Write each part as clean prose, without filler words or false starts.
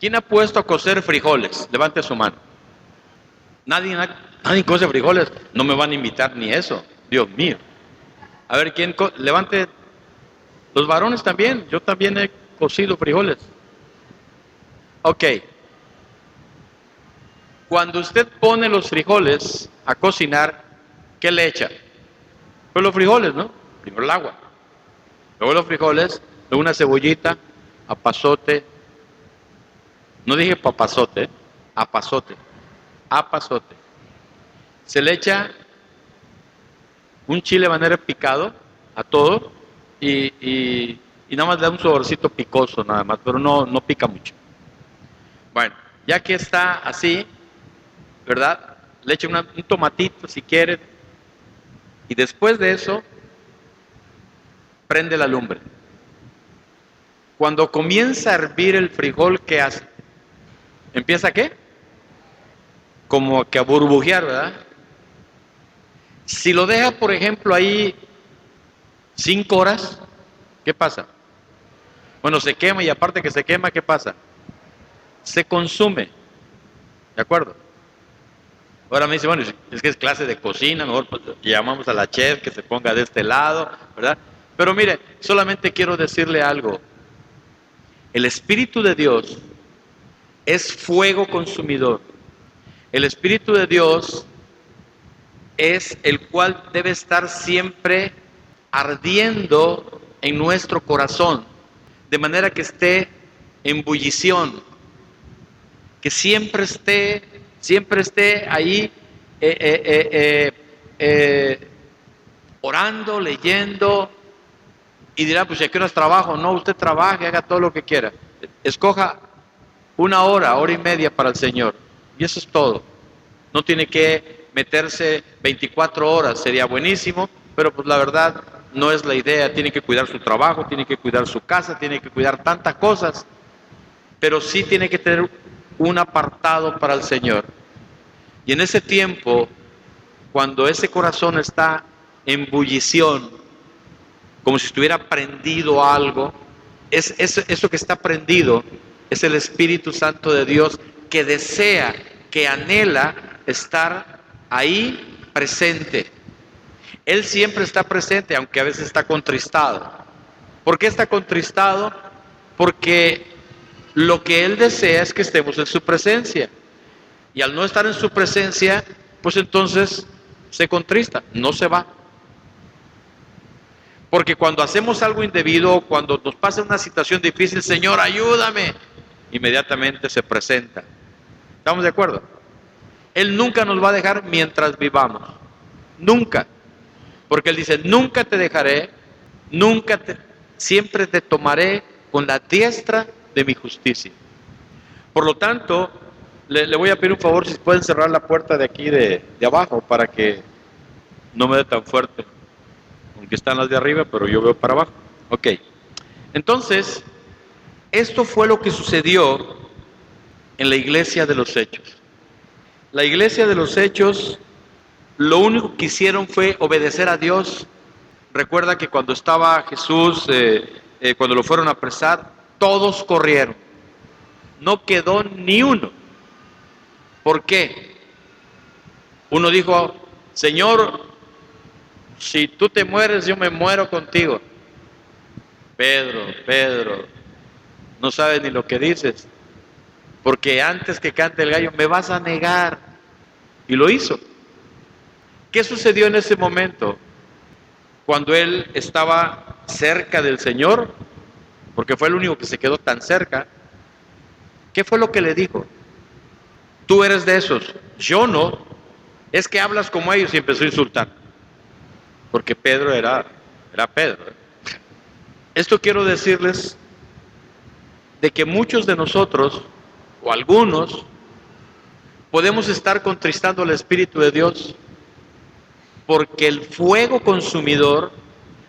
¿Quién ha puesto a cocer frijoles? Levante su mano. Nadie cose frijoles. No me van a invitar ni eso. Dios mío. A ver, ¿quién levante? Los varones también. Yo también he cocido frijoles. Ok. Cuando usted pone los frijoles a cocinar, ¿qué le echa? Pues los frijoles, ¿no? Primero el agua. Luego los frijoles, luego una cebollita, apazote. No dije papazote, apazote. Apazote. Se le echa un chile habanero picado a todo y nada más le da un saborcito picoso nada más, pero no pica mucho. Bueno, ya que está así, ¿verdad? Le echa un tomatito si quiere y después de eso prende la lumbre. Cuando comienza a hervir el frijol, ¿qué hace? ¿Empieza qué? Como que a burbujear, ¿verdad? Si lo deja, por ejemplo, ahí 5 horas, ¿qué pasa? Bueno, se quema y aparte que se quema, ¿qué pasa? Se consume, ¿de acuerdo? Ahora me dice, bueno, es que es clase de cocina, mejor pues, llamamos a la chef que se ponga de este lado, ¿verdad? Pero mire, solamente quiero decirle algo. El Espíritu de Dios es fuego consumidor. El Espíritu de Dios es el cual debe estar siempre ardiendo en nuestro corazón, de manera que esté en ebullición, que siempre esté ahí orando, leyendo, y dirá, pues ¿a qué horas trabajo? No, usted trabaje, haga todo lo que quiera. Escoja 1 hora, hora y media para el Señor, y eso es todo. No tiene que meterse 24 horas, sería buenísimo, pero pues la verdad no es la idea. Tiene que cuidar su trabajo, tiene que cuidar su casa, tiene que cuidar tantas cosas, pero sí tiene que tener un apartado para el Señor. Y en ese tiempo, cuando ese corazón está en ebullición, como si estuviera prendido algo, eso que está prendido es el Espíritu Santo de Dios que desea, que anhela estar ahí presente. Él siempre está presente, aunque a veces está contristado. ¿Por qué está contristado? Porque lo que Él desea es que estemos en su presencia. Y al no estar en su presencia, pues entonces se contrista, no se va. Porque cuando hacemos algo indebido, cuando nos pasa una situación difícil, Señor, ayúdame, inmediatamente se presenta. ¿Estamos de acuerdo? Él nunca nos va a dejar mientras vivamos. Nunca. Porque Él dice, nunca te dejaré, siempre te tomaré con la diestra de mi justicia. Por lo tanto, le voy a pedir un favor, si pueden cerrar la puerta de aquí de abajo para que no me dé tan fuerte. Aunque están las de arriba, pero yo veo para abajo. Ok. Entonces, esto fue lo que sucedió en la iglesia de los Hechos. La iglesia de los Hechos, lo único que hicieron fue obedecer a Dios. Recuerda que cuando estaba Jesús, cuando lo fueron a apresar, todos corrieron. No quedó ni uno. ¿Por qué? Uno dijo, Señor, si tú te mueres, yo me muero contigo. Pedro, no sabes ni lo que dices, porque antes que cante el gallo me vas a negar. Y lo hizo. ¿Qué sucedió en ese momento? Cuando él estaba cerca del Señor, porque fue el único que se quedó tan cerca, ¿qué fue lo que le dijo? Tú eres de esos, yo no, es que hablas como ellos, y empezó a insultar, porque Pedro era Pedro. Esto quiero decirles de que muchos de nosotros, o algunos, podemos estar contristando al Espíritu de Dios, porque el fuego consumidor,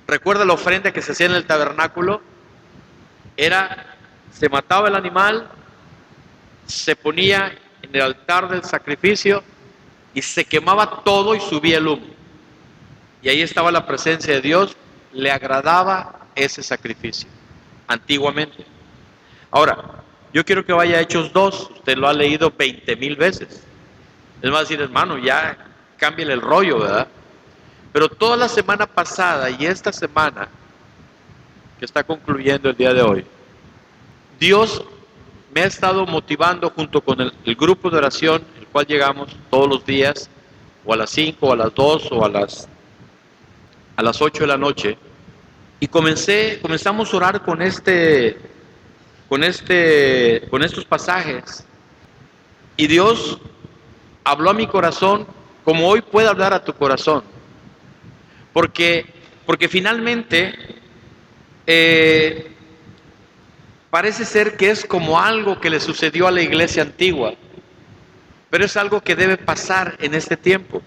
recuerda la ofrenda que se hacía en el tabernáculo, se mataba el animal, se ponía en el altar del sacrificio y se quemaba todo y subía el humo. Y ahí estaba la presencia de Dios, le agradaba ese sacrificio, antiguamente. Ahora, Yo quiero que vaya a Hechos 2, usted lo ha leído 20,000 veces. Es más decir, hermano, ya cámbiale el rollo, ¿verdad? Pero toda la semana pasada y esta semana, que está concluyendo el día de hoy, Dios me ha estado motivando junto con el grupo de oración, el cual llegamos todos los días, o a las 5, o a las 2, o a las 8 de la noche, y comenzamos a orar con estos pasajes, y Dios habló a mi corazón como hoy puede hablar a tu corazón, porque finalmente parece ser que es como algo que le sucedió a la iglesia antigua, pero es algo que debe pasar en este tiempo.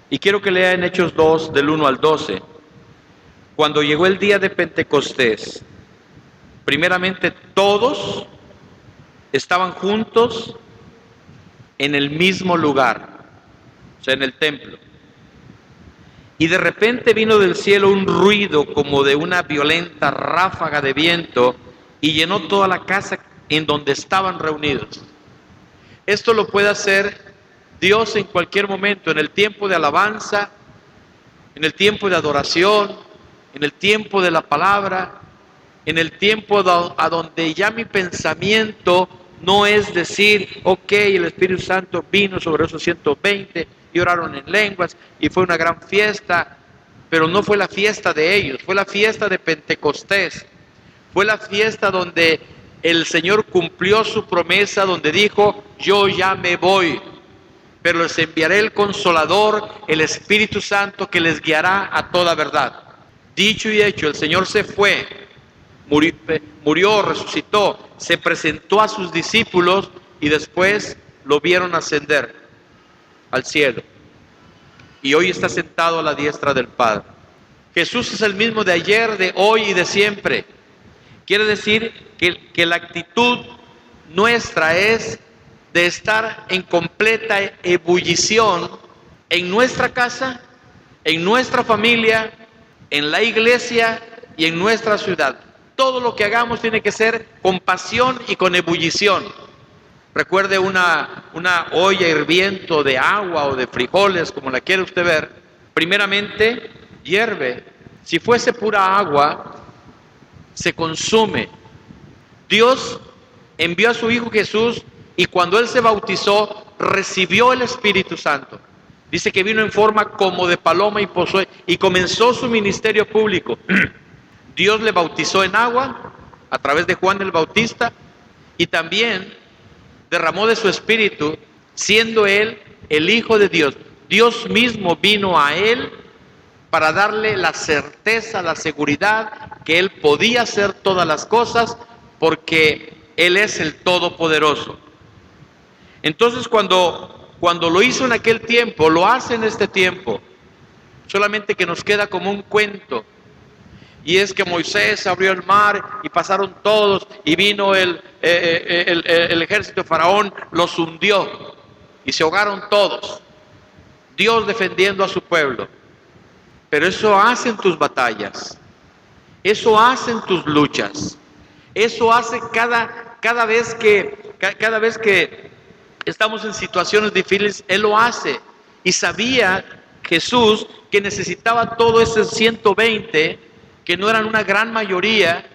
Y quiero que lea en Hechos 2, del 1 al 12. Cuando llegó el día de Pentecostés, primeramente todos estaban juntos en el mismo lugar, o sea, en el templo. Y de repente vino del cielo un ruido como de una violenta ráfaga de viento y llenó toda la casa en donde estaban reunidos. Esto lo puede hacer Dios en cualquier momento, en el tiempo de alabanza, en el tiempo de adoración, en el tiempo de la palabra, en el tiempo a donde ya mi pensamiento no es decir, ok, el Espíritu Santo vino sobre esos 120 y oraron en lenguas y fue una gran fiesta, pero no fue la fiesta de ellos, fue la fiesta de Pentecostés, fue la fiesta donde el Señor cumplió su promesa, donde dijo, yo ya me voy, pero les enviaré el Consolador, el Espíritu Santo, que les guiará a toda verdad. Dicho y hecho, el Señor se fue, murió, resucitó, se presentó a sus discípulos y después lo vieron ascender al cielo. Y hoy está sentado a la diestra del Padre. Jesús es el mismo de ayer, de hoy y de siempre. Quiere decir que la actitud nuestra es de estar en completa ebullición en nuestra casa, en nuestra familia, en la iglesia y en nuestra ciudad. Todo lo que hagamos tiene que ser con pasión y con ebullición. Recuerde una olla hirviendo de agua o de frijoles, como la quiere usted ver. Primeramente, hierve. Si fuese pura agua, se consume. Dios envió a su Hijo Jesús y cuando Él se bautizó, recibió el Espíritu Santo. Dice que vino en forma como de paloma y comenzó su ministerio público. Dios le bautizó en agua a través de Juan el Bautista y también derramó de su Espíritu, siendo Él el Hijo de Dios. Dios mismo vino a Él para darle la certeza, la seguridad que Él podía hacer todas las cosas porque Él es el Todopoderoso. Entonces cuando lo hizo en aquel tiempo, lo hace en este tiempo, solamente que nos queda como un cuento. Y es que Moisés abrió el mar y pasaron todos y vino el ejército de Faraón, los hundió y se ahogaron todos. Dios defendiendo a su pueblo. Pero eso hacen tus batallas, eso hacen tus luchas, eso hace cada vez que estamos en situaciones difíciles, Él lo hace. Y sabía Jesús que necesitaba todo ese 120, que no eran una gran mayoría,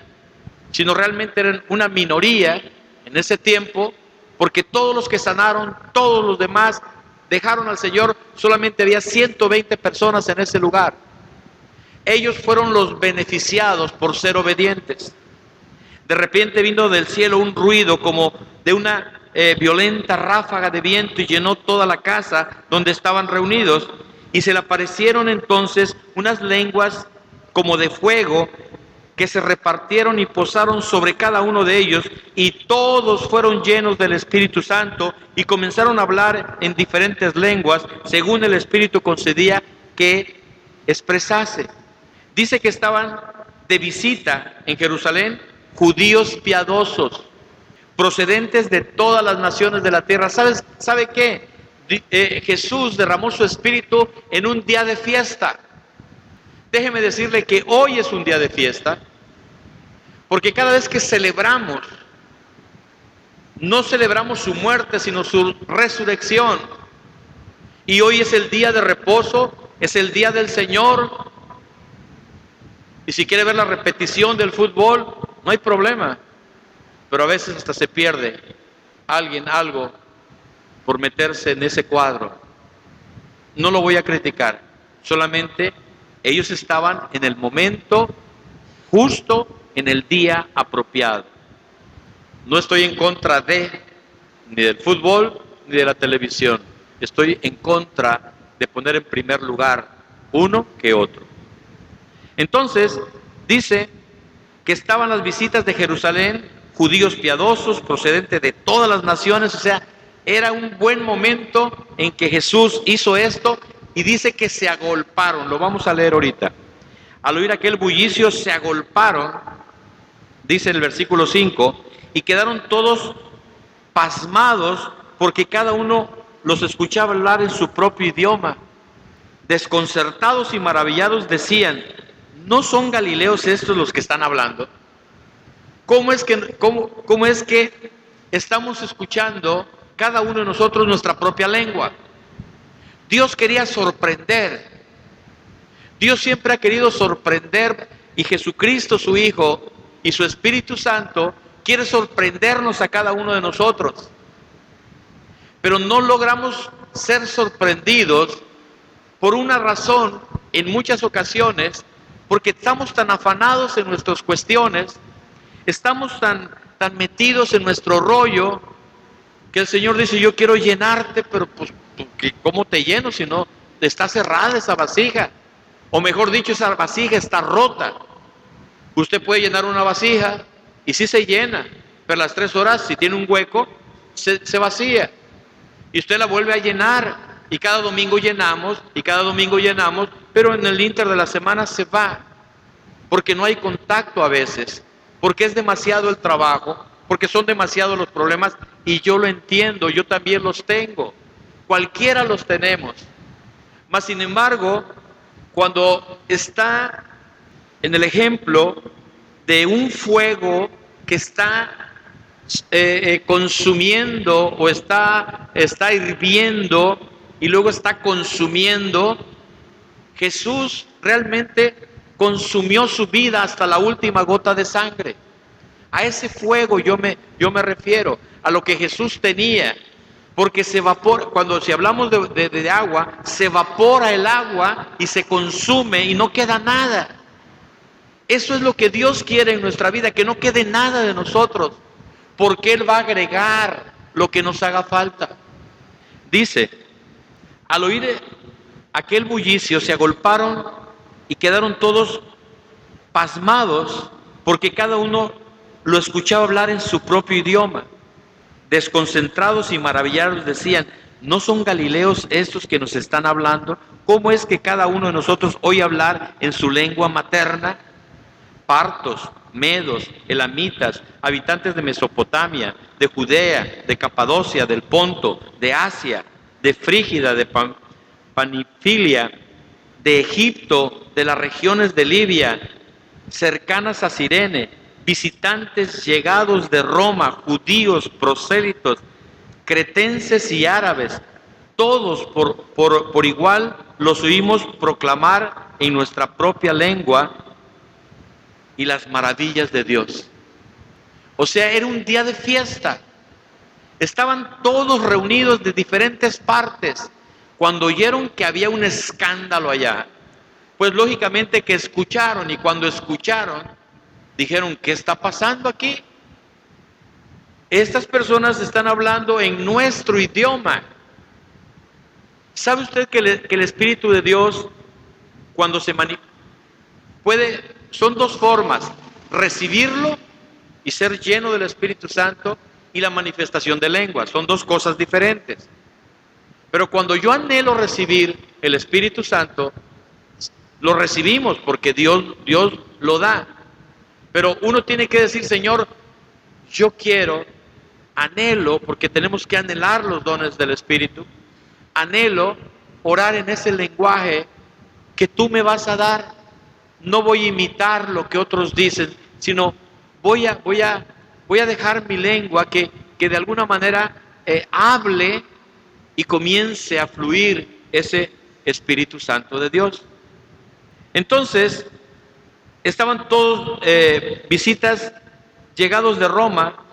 sino realmente eran una minoría en ese tiempo, porque todos los que sanaron, todos los demás dejaron al Señor, solamente había 120 personas en ese lugar. Ellos fueron los beneficiados por ser obedientes. De repente vino del cielo un ruido como de una violenta ráfaga de viento y llenó toda la casa donde estaban reunidos, y se le aparecieron entonces unas lenguas como de fuego que se repartieron y posaron sobre cada uno de ellos, y todos fueron llenos del Espíritu Santo y comenzaron a hablar en diferentes lenguas según el Espíritu concedía que expresase. Dice que estaban de visita en Jerusalén judíos piadosos, procedentes de todas las naciones de la tierra. ¿Sabe qué? Jesús derramó su Espíritu en un día de fiesta. Déjeme decirle que hoy es un día de fiesta, porque cada vez que celebramos No celebramos su muerte, sino su resurrección. Y hoy es el día de reposo, es el día del Señor. Y si quiere ver la repetición del fútbol, no hay problema. Pero a veces hasta se pierde alguien algo por meterse en ese cuadro. No lo voy a criticar, solamente ellos estaban en el momento justo, en el día apropiado. No estoy en contra ni del fútbol, ni de la televisión. Estoy en contra de poner en primer lugar uno que otro. Entonces, dice que estaban las visitas de Jerusalén, judíos piadosos, procedentes de todas las naciones, o sea, era un buen momento en que Jesús hizo esto, y dice que se agolparon, lo vamos a leer ahorita. Al oír aquel bullicio se agolparon, dice en el versículo 5, y quedaron todos pasmados porque cada uno los escuchaba hablar en su propio idioma. Desconcertados y maravillados decían: ¿no son galileos estos los que están hablando? ¿Cómo es que estamos escuchando cada uno de nosotros nuestra propia lengua? Dios quería sorprender. Dios siempre ha querido sorprender, y Jesucristo, su Hijo, y su Espíritu Santo quiere sorprendernos a cada uno de nosotros. Pero no logramos ser sorprendidos por una razón, en muchas ocasiones, porque estamos tan afanados en nuestras cuestiones, estamos tan metidos en nuestro rollo, que el Señor dice: yo quiero llenarte, pero pues, ¿cómo te lleno si no está cerrada esa vasija? O mejor dicho, esa vasija está rota. Usted puede llenar una vasija y sí se llena, pero a las 3 horas, si tiene un hueco, se vacía. Y usted la vuelve a llenar, y cada domingo llenamos, pero en el inter de la semana se va, porque no hay contacto a veces, porque es demasiado el trabajo, porque son demasiados los problemas, y yo lo entiendo, yo también los tengo, cualquiera los tenemos. Mas sin embargo, cuando está en el ejemplo de un fuego que está consumiendo, o está hirviendo y luego está consumiendo, Jesús realmente consumió su vida hasta la última gota de sangre. A ese fuego yo me refiero, a lo que Jesús tenía, porque se evapora. Cuando si hablamos de agua, se evapora el agua y se consume y no queda nada. Eso es lo que Dios quiere en nuestra vida, que no quede nada de nosotros, porque Él va a agregar lo que nos haga falta. Dice: al oír aquel bullicio se agolparon y quedaron todos pasmados, porque cada uno lo escuchaba hablar en su propio idioma. Desconcentrados y maravillados decían: ¿no son galileos estos que nos están hablando? ¿Cómo es que cada uno de nosotros oye hablar en su lengua materna? Partos, medos, elamitas, habitantes de Mesopotamia, de Judea, de Capadocia, del Ponto, de Asia, de Frígida, de Panfilia, de Egipto, de las regiones de Libia, cercanas a Cirene, visitantes llegados de Roma, judíos, prosélitos, cretenses y árabes, todos por igual los oímos proclamar en nuestra propia lengua y las maravillas de Dios. O sea, era un día de fiesta. Estaban todos reunidos de diferentes partes. Cuando oyeron que había un escándalo allá, pues lógicamente que escucharon, y cuando escucharon, dijeron: ¿qué está pasando aquí? Estas personas están hablando en nuestro idioma. ¿Sabe usted que el Espíritu de Dios, cuando se son dos formas: recibirlo y ser lleno del Espíritu Santo, y la manifestación de lenguas? Son dos cosas diferentes. Pero cuando yo anhelo recibir el Espíritu Santo, lo recibimos porque Dios lo da. Pero uno tiene que decir: Señor, yo quiero, anhelo, porque tenemos que anhelar los dones del Espíritu, anhelo orar en ese lenguaje que tú me vas a dar. No voy a imitar lo que otros dicen, sino voy a dejar mi lengua, que que de alguna manera hable y comience a fluir ese Espíritu Santo de Dios. Entonces, estaban todos visitas llegados de Roma,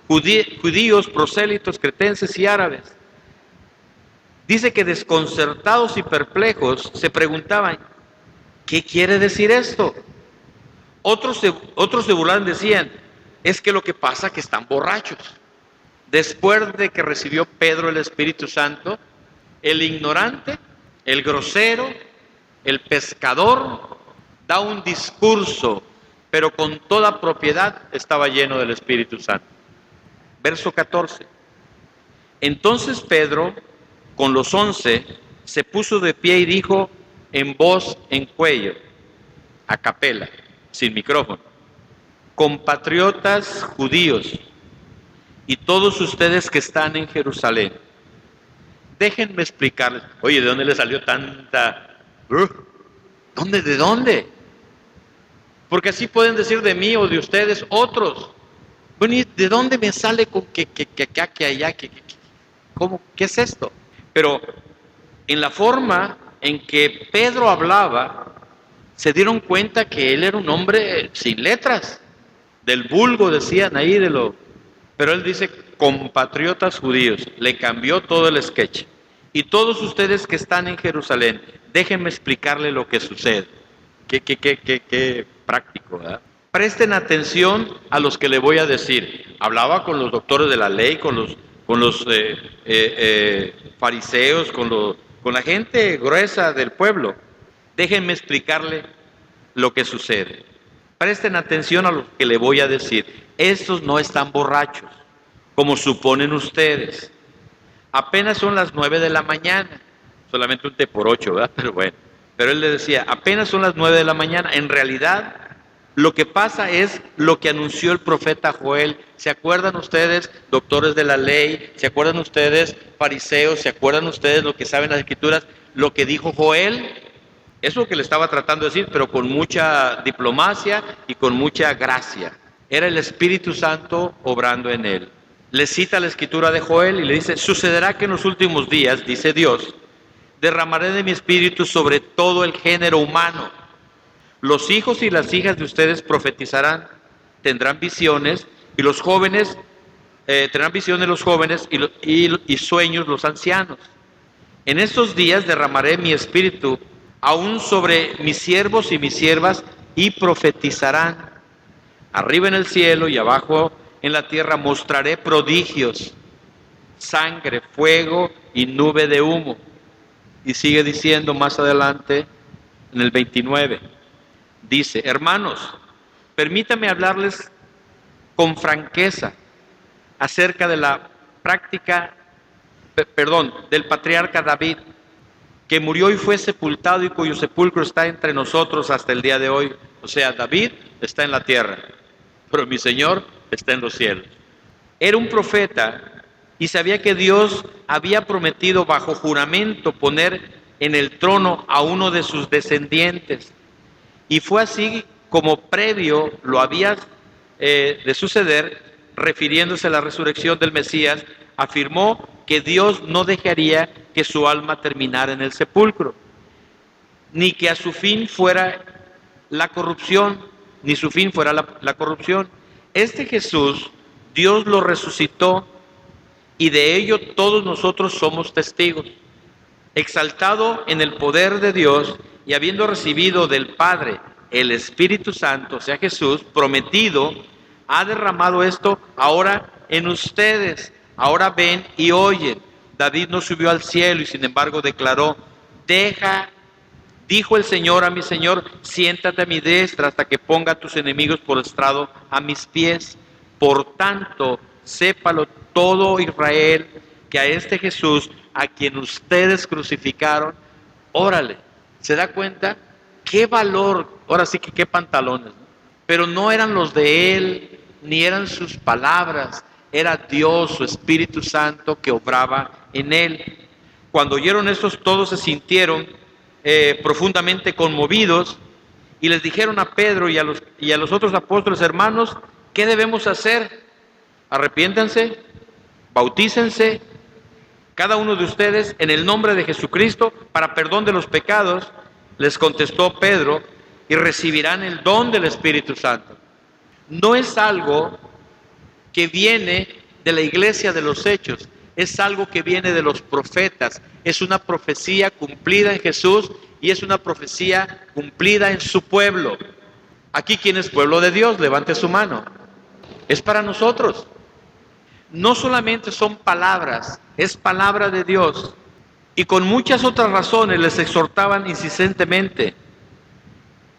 judíos, prosélitos, cretenses y árabes. Dice que desconcertados y perplejos se preguntaban, ¿qué quiere decir esto? Otros se burlaban, decían, es que lo que pasa es que están borrachos. Después de que recibió Pedro el Espíritu Santo, el ignorante, el grosero, el pescador, da un discurso, pero con toda propiedad estaba lleno del Espíritu Santo. Verso 14. Entonces Pedro, con los 11, se puso de pie y dijo en voz en cuello, a capela, sin micrófono: compatriotas judíos y todos ustedes que están en Jerusalén, déjenme explicarles. Oye, ¿de dónde le salió tanta? ¿De dónde? Porque así pueden decir de mí o de ustedes otros. Bueno, ¿y de dónde me sale con que allá, cómo, qué es esto? Pero en la forma en que Pedro hablaba, se dieron cuenta que él era un hombre sin letras, del vulgo, decían ahí, pero él dice compatriotas judíos, le cambió todo el sketch. Y todos ustedes que están en Jerusalén, déjenme explicarle lo que sucede. Qué práctico, ¿verdad? Presten atención a los que le voy a decir. Hablaba con los doctores de la ley, con los fariseos, con la gente gruesa del pueblo. Déjenme explicarle lo que sucede. Presten atención a lo que le voy a decir. Estos no están borrachos, como suponen ustedes. Apenas son las 9 de la mañana. Solamente un té por 8, ¿verdad? Pero bueno. Pero él le decía, apenas son las 9 de la mañana. En realidad, lo que pasa es lo que anunció el profeta Joel. ¿Se acuerdan ustedes, doctores de la ley? ¿Se acuerdan ustedes, fariseos? ¿Se acuerdan ustedes lo que saben las escrituras? Lo que dijo Joel. Es lo que le estaba tratando de decir, pero con mucha diplomacia y con mucha gracia. Era el Espíritu Santo obrando en él. Le cita la escritura de Joel y le dice, sucederá que en los últimos días, dice Dios, derramaré de mi espíritu sobre todo el género humano. Los hijos y las hijas de ustedes profetizarán, tendrán visiones, y los jóvenes tendrán visiones los jóvenes y sueños los ancianos. En estos días derramaré mi espíritu aún sobre mis siervos y mis siervas, y profetizarán. Arriba en el cielo y abajo en la tierra mostraré prodigios, sangre, fuego y nube de humo. Y sigue diciendo más adelante, en el 29, dice, hermanos, permítanme hablarles con franqueza acerca de la del patriarca David, que murió y fue sepultado y cuyo sepulcro está entre nosotros hasta el día de hoy. O sea, David está en la tierra, pero mi Señor está en los cielos. Era un profeta y sabía que Dios había prometido bajo juramento poner en el trono a uno de sus descendientes. Y fue así como previo lo había de suceder, refiriéndose a la resurrección del Mesías, afirmó que Dios no dejaría que su alma terminara en el sepulcro, ni que a su fin fuera la corrupción, ni su fin fuera la corrupción. Este Jesús, Dios lo resucitó, y de ello todos nosotros somos testigos. Exaltado en el poder de Dios y habiendo recibido del Padre el Espíritu Santo, o sea Jesús, prometido, ha derramado esto ahora en ustedes. Ahora ven y oyen. David no subió al cielo y sin embargo declaró, dijo el Señor a mi Señor, siéntate a mi diestra hasta que ponga a tus enemigos por estrado a mis pies. Por tanto, sépalo todo Israel, que a este Jesús, a quien ustedes crucificaron, órale. ¿Se da cuenta? Qué valor, ahora sí que qué pantalones, ¿no? Pero no eran los de él, ni eran sus palabras, era Dios, su Espíritu Santo que obraba en él. Cuando oyeron estos, todos se sintieron profundamente conmovidos y les dijeron a Pedro y a los otros apóstoles, hermanos, ¿qué debemos hacer? Arrepiéntanse bautícense cada uno de ustedes en el nombre de Jesucristo para perdón de los pecados, les contestó Pedro, y recibirán el don del Espíritu Santo. No es algo que viene de la iglesia de los Hechos, es algo que viene de los profetas, es una profecía cumplida en Jesús y es una profecía cumplida en su pueblo. Aquí, ¿quién es pueblo de Dios? Levante su mano. Es para nosotros. No solamente son palabras, es palabra de Dios. Y con muchas otras razones les exhortaban insistentemente.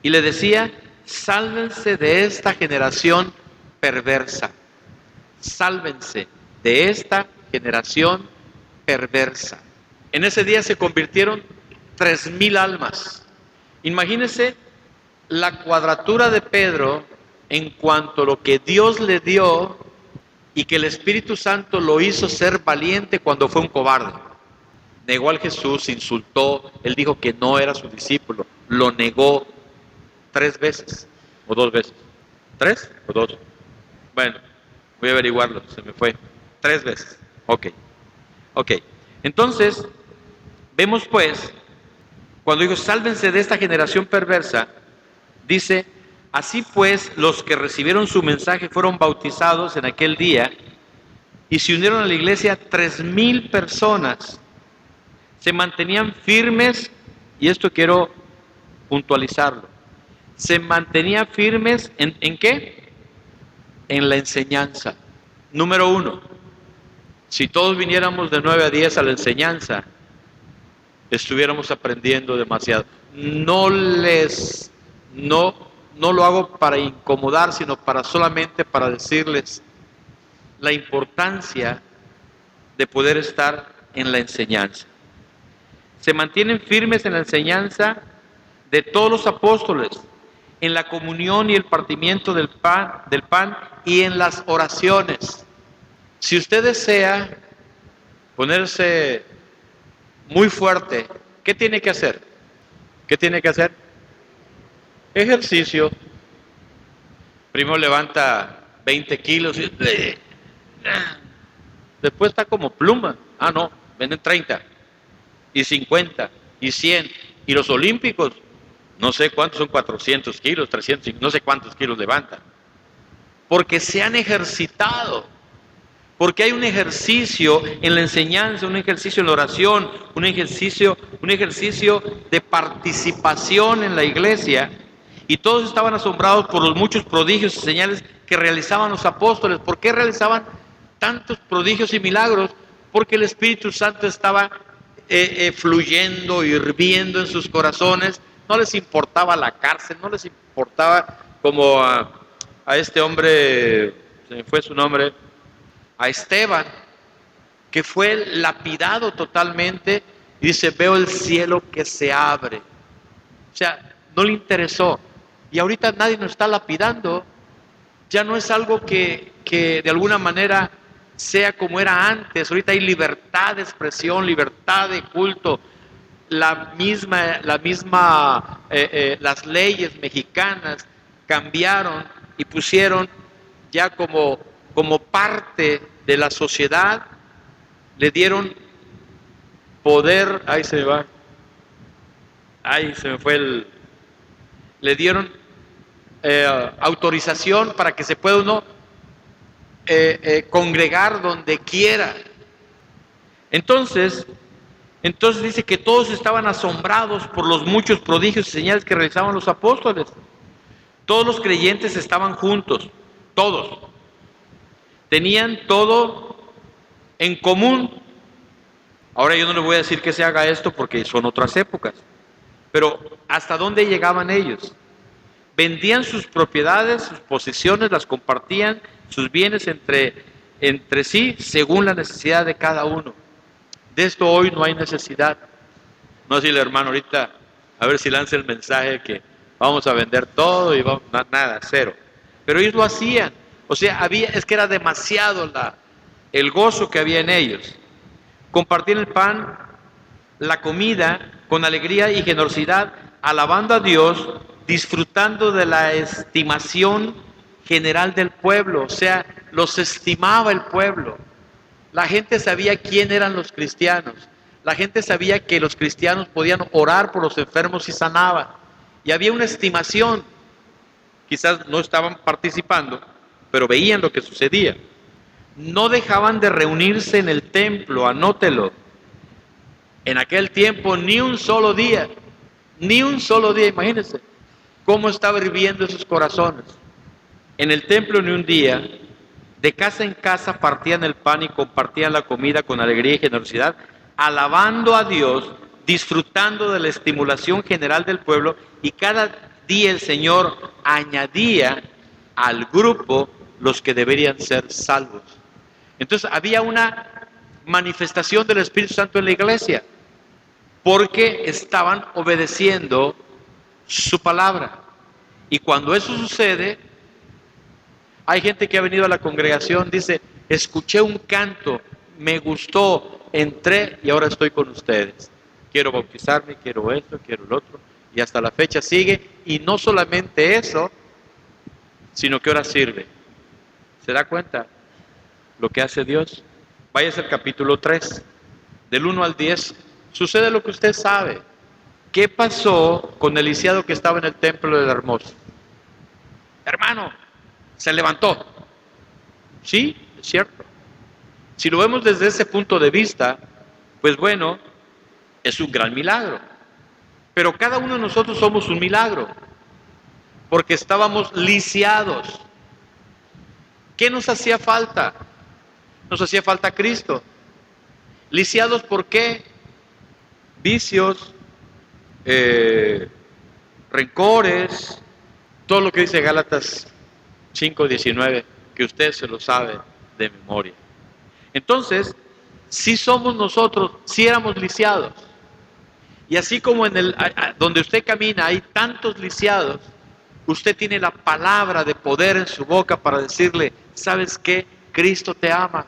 Y le decía, sálvense de esta generación perversa. Sálvense de esta generación perversa. En ese día se convirtieron 3,000 almas. Imagínense la cuadratura de Pedro en cuanto a lo que Dios le dio y que el Espíritu Santo lo hizo ser valiente cuando fue un cobarde. Negó al Jesús, insultó, él dijo que no era su discípulo, lo negó 3 veces o 2 veces. ¿3 o 2? Bueno, voy a averiguarlo, se me fue. 3 veces. Ok. Entonces, vemos pues, cuando dijo, sálvense de esta generación perversa, dice, así pues, los que recibieron su mensaje fueron bautizados en aquel día y se unieron a la iglesia 3,000 personas. Se mantenían firmes, y esto quiero puntualizarlo, se mantenían firmes ¿en qué? En la enseñanza. Número 1, si todos viniéramos de 9 a 10 a la enseñanza, estuviéramos aprendiendo demasiado. No lo hago para incomodar, sino solamente para decirles la importancia de poder estar en la enseñanza. Se mantienen firmes en la enseñanza de todos los apóstoles, en la comunión y el partimiento del pan y en las oraciones. Si usted desea ponerse muy fuerte, ¿qué tiene que hacer? ¿Qué tiene que hacer? Ejercicio. Primero levanta 20 kilos y después está como pluma. Ah, no, venden 30 y 50 y 100. Y los olímpicos, no sé cuántos son, 400 kilos, 300, no sé cuántos kilos levantan. Porque se han ejercitado. Porque hay un ejercicio en la enseñanza, un ejercicio en la oración, un ejercicio de participación en la iglesia. Y todos estaban asombrados por los muchos prodigios y señales que realizaban los apóstoles. ¿Por qué realizaban tantos prodigios y milagros? Porque el Espíritu Santo estaba fluyendo, hirviendo en sus corazones. No les importaba la cárcel, no les importaba como a este hombre, se me fue su nombre, a Esteban, que fue lapidado totalmente, y dice, veo el cielo que se abre. O sea, no le interesó. Y ahorita nadie nos está lapidando. Ya no es algo que de alguna manera sea como era antes. Ahorita hay libertad de expresión, libertad de culto. Las leyes mexicanas cambiaron y pusieron ya como parte de la sociedad, le dieron poder, le dieron autorización para que se pueda uno congregar donde quiera. Entonces dice que todos estaban asombrados por los muchos prodigios y señales que realizaban los apóstoles. Todos los creyentes estaban juntos, todos. Tenían todo en común. Ahora yo no le voy a decir que se haga esto porque son otras épocas. Pero ¿hasta dónde llegaban ellos? Vendían sus propiedades, sus posesiones, las compartían, sus bienes entre sí según la necesidad de cada uno. De esto hoy no hay necesidad. No decirle, hermano, ahorita a ver si lanza el mensaje que vamos a vender todo y vamos, nada, cero. Pero ellos lo hacían. O sea, es que era demasiado el gozo que había en ellos. Compartían el pan, la comida, con alegría y generosidad, alabando a Dios, disfrutando de la estimación general del pueblo. O sea, los estimaba el pueblo. La gente sabía quién eran los cristianos. La gente sabía que los cristianos podían orar por los enfermos y sanaban. Y había una estimación. Quizás no estaban participando, pero veían lo que sucedía. No dejaban de reunirse en el templo, anótelo. En aquel tiempo ni un solo día, imagínense cómo estaba hirviendo sus corazones. En el templo ni un día, de casa en casa partían el pan y compartían la comida con alegría y generosidad, alabando a Dios, disfrutando de la estimulación general del pueblo, y cada día el Señor añadía al grupo los que deberían ser salvos. Entonces había una manifestación del Espíritu Santo en la iglesia, porque estaban obedeciendo su palabra. Y cuando eso sucede, hay gente que ha venido a la congregación, dice, escuché un canto, me gustó, entré y ahora estoy con ustedes. Quiero bautizarme, quiero esto, quiero lo otro. Y hasta la fecha sigue. Y no solamente eso, sino que ahora sirve. ¿Se da cuenta lo que hace Dios? Váyase al capítulo 3, del 1 al 10. Sucede lo que usted sabe. ¿Qué pasó con el lisiado que estaba en el templo del Hermoso? Hermano, se levantó. Sí, es cierto. Si lo vemos desde ese punto de vista, pues bueno, es un gran milagro. Pero cada uno de nosotros somos un milagro, porque estábamos lisiados. ¿Qué nos hacía falta? Nos hacía falta Cristo. Lisiados, ¿por qué? Vicios, rencores, todo lo que dice Gálatas 5:19, que usted se lo sabe de memoria. Entonces, si somos nosotros, si éramos lisiados, y así como en donde usted camina hay tantos lisiados, usted tiene la palabra de poder en su boca para decirle, ¿sabes qué? Cristo te ama.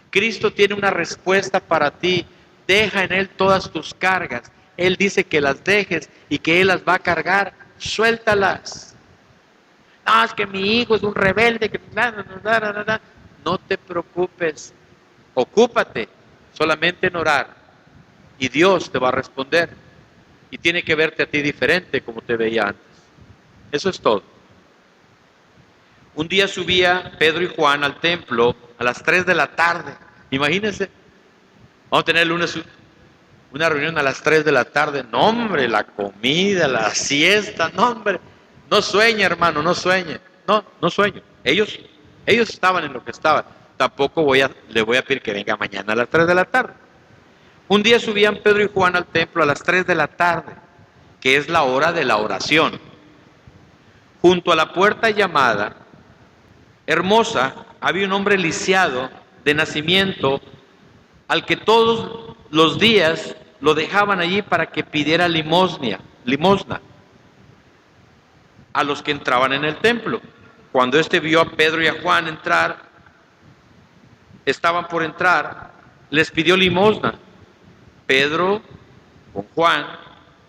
Cristo tiene una respuesta para ti. Deja en Él todas tus cargas. Él dice que las dejes y que Él las va a cargar. Suéltalas. No, es que mi hijo es un rebelde. No te preocupes. Ocúpate solamente en orar. Y Dios te va a responder. Y tiene que verte a ti diferente como te veía antes. Eso es todo. Un día subía Pedro y Juan al templo a las 3 de la tarde. Imagínense. Vamos a tener el lunes una reunión a las 3 de la tarde. No, hombre, la comida, la siesta. No, hombre. No sueñe, hermano, no sueñe. No sueño. Ellos estaban en lo que estaban. Tampoco le voy a pedir que venga mañana a las 3 de la tarde. Un día subían Pedro y Juan al templo a las 3 de la tarde, que es la hora de la oración. Junto a la puerta llamada Hermosa había un hombre lisiado de nacimiento, al que todos los días lo dejaban allí para que pidiera limosna a los que entraban en el templo. Cuando éste vio a Pedro y a Juan estaban por entrar, les pidió limosna. Pedro, con Juan,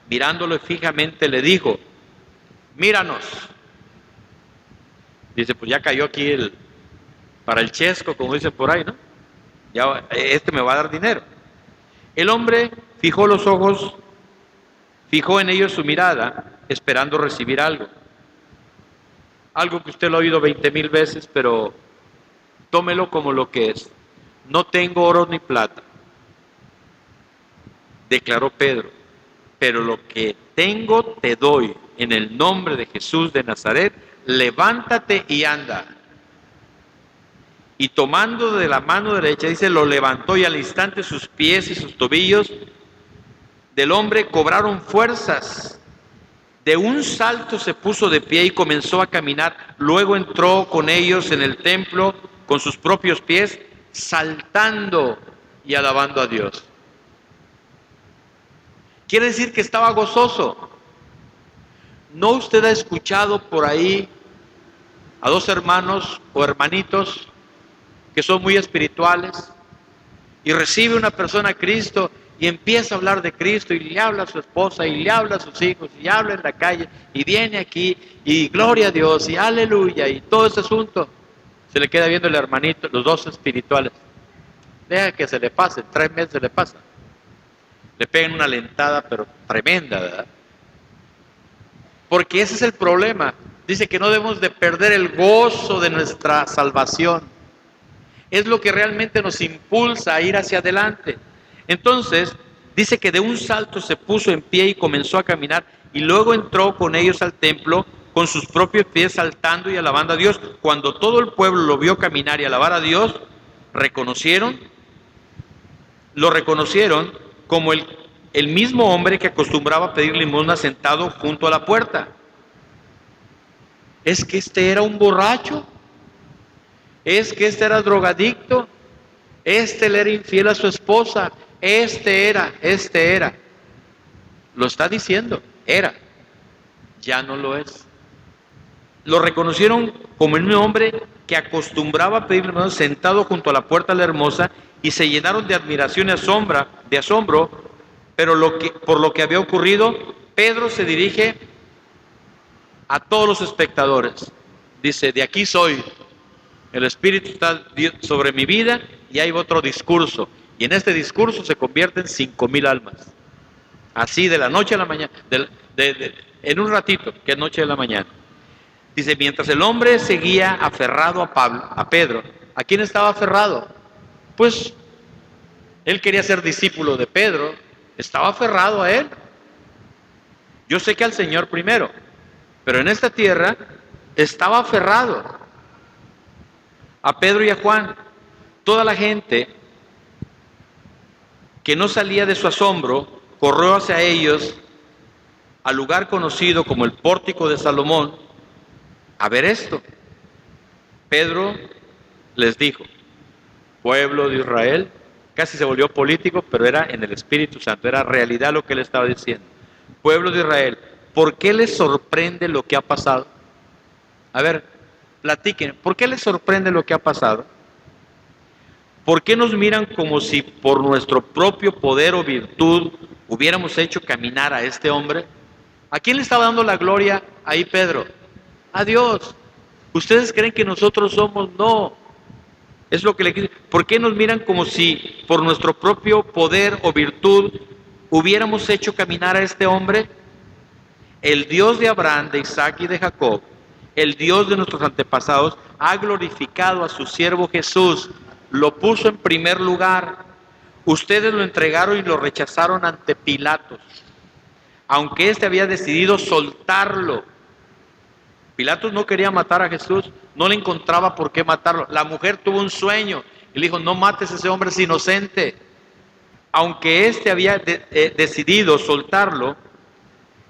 mirándolo fijamente, le dijo, míranos. Dice, pues ya cayó aquí para el chesco, como dice por ahí, ¿no? Ya me va a dar dinero. El hombre fijó los ojos, fijó en ellos su mirada, esperando recibir algo. Algo que usted lo ha oído 20,000 veces, pero tómelo como lo que es. No tengo oro ni plata, declaró Pedro, pero lo que tengo te doy. En el nombre de Jesús de Nazaret, levántate y anda. Y tomando de la mano derecha, dice, lo levantó, y al instante sus pies y sus tobillos del hombre cobraron fuerzas. De un salto se puso de pie y comenzó a caminar. Luego entró con ellos en el templo con sus propios pies, saltando y alabando a Dios. Quiere decir que estaba gozoso. ¿No usted ha escuchado por ahí a dos hermanos o hermanitos que son muy espirituales y recibe una persona a Cristo y empieza a hablar de Cristo y le habla a su esposa y le habla a sus hijos y habla en la calle y viene aquí y gloria a Dios y aleluya y todo ese asunto? Se le queda viendo el hermanito, los dos espirituales. deja que se le pase, 3 meses se le pasa. Le pegan una lentada, pero tremenda, ¿verdad? Porque ese es el problema. Dice que no debemos de perder el gozo de nuestra salvación. Es lo que realmente nos impulsa a ir hacia adelante. Entonces, dice que de un salto se puso en pie y comenzó a caminar, y luego entró con ellos al templo con sus propios pies saltando y alabando a Dios. Cuando todo el pueblo lo vio caminar y alabar a Dios, lo reconocieron como el mismo hombre que acostumbraba a pedir limosna sentado junto a la puerta. Es que este era un borracho, es que este era drogadicto, este le era infiel a su esposa, este era. Lo está diciendo, era, ya no lo es. Lo reconocieron como el mismo hombre que acostumbraba a pedir limosna sentado junto a la puerta de la hermosa, y se llenaron de admiración y asombro, pero por lo que había ocurrido. Pedro se dirige a todos los espectadores. Dice, de aquí soy, el Espíritu está sobre mi vida, y hay otro discurso. Y en este discurso se convierten 5,000 almas. Así de la noche a la mañana, en un ratito, que es noche de la mañana. Dice, mientras el hombre seguía aferrado a Pedro. ¿A quién estaba aferrado? Pues él quería ser discípulo de Pedro, estaba aferrado a él. Yo sé que al Señor primero, pero en esta tierra estaba aferrado a Pedro y a Juan. Toda la gente que no salía de su asombro corrió hacia ellos al lugar conocido como el Pórtico de Salomón a ver esto. Pedro les dijo, pueblo de Israel, casi se volvió político, pero era en el Espíritu Santo, era realidad lo que él estaba diciendo. Pueblo de Israel, ¿por qué les sorprende lo que ha pasado? A ver, platiquen, ¿por qué les sorprende lo que ha pasado? ¿Por qué nos miran como si por nuestro propio poder o virtud hubiéramos hecho caminar a este hombre? ¿A quién le estaba dando la gloria ahí Pedro? A Dios. ¿Ustedes creen que nosotros somos? No. Es lo que le quiero. ¿Por qué nos miran como si por nuestro propio poder o virtud hubiéramos hecho caminar a este hombre? El Dios de Abraham, de Isaac y de Jacob, el Dios de nuestros antepasados, ha glorificado a su siervo Jesús, lo puso en primer lugar. Ustedes lo entregaron y lo rechazaron ante Pilatos, aunque éste había decidido soltarlo. Pilatos no quería matar a Jesús, no le encontraba por qué matarlo. La mujer tuvo un sueño y le dijo, no mates a ese hombre, es inocente. Aunque éste había decidido soltarlo,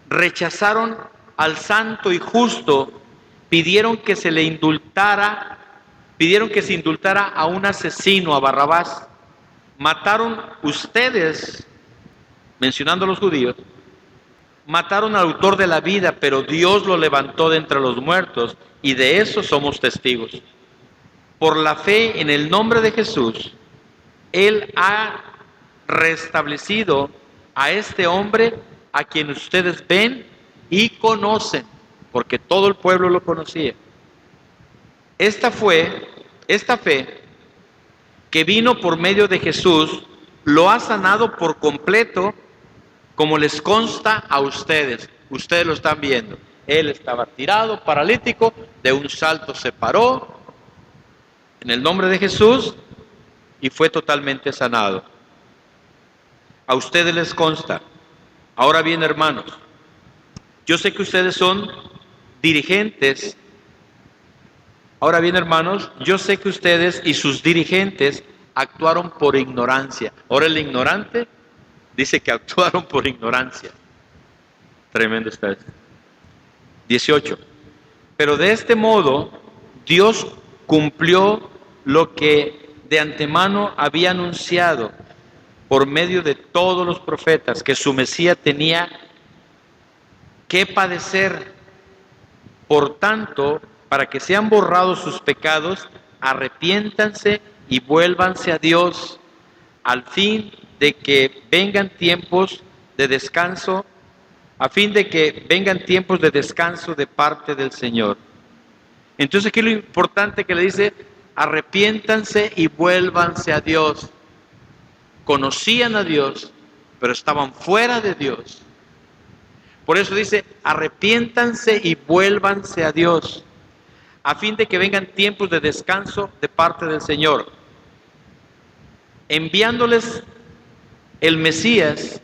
rechazaron al santo y justo, pidieron que se indultara a un asesino, a Barrabás. Mataron ustedes, mencionando a los judíos, mataron al autor de la vida, pero Dios lo levantó de entre los muertos, y de eso somos testigos. Por la fe en el nombre de Jesús, Él ha restablecido a este hombre a quien ustedes ven y conocen, porque todo el pueblo lo conocía. Esta fe que vino por medio de Jesús lo ha sanado por completo, como les consta a ustedes. Ustedes lo están viendo. Él estaba tirado, paralítico, de un salto se paró en el nombre de Jesús y fue totalmente sanado. A ustedes les consta. Ahora bien, hermanos, yo sé que ustedes son dirigentes. Ahora bien, hermanos, yo sé que ustedes y sus dirigentes actuaron por ignorancia. Ahora el ignorante dice que actuaron por ignorancia. Tremendo está esto. 18. Pero de este modo, Dios cumplió lo que de antemano había anunciado por medio de todos los profetas, que su Mesías tenía que padecer. Por tanto, para que sean borrados sus pecados, arrepiéntanse y vuélvanse a Dios, al fin de que vengan tiempos de descanso, de parte del Señor. Entonces aquí lo importante que le dice, arrepiéntanse y vuélvanse a Dios. conocían a Dios, pero estaban fuera de Dios. Por eso dice, arrepiéntanse y vuélvanse a Dios, a fin de que vengan tiempos de descanso de parte del Señor, enviándoles el Mesías,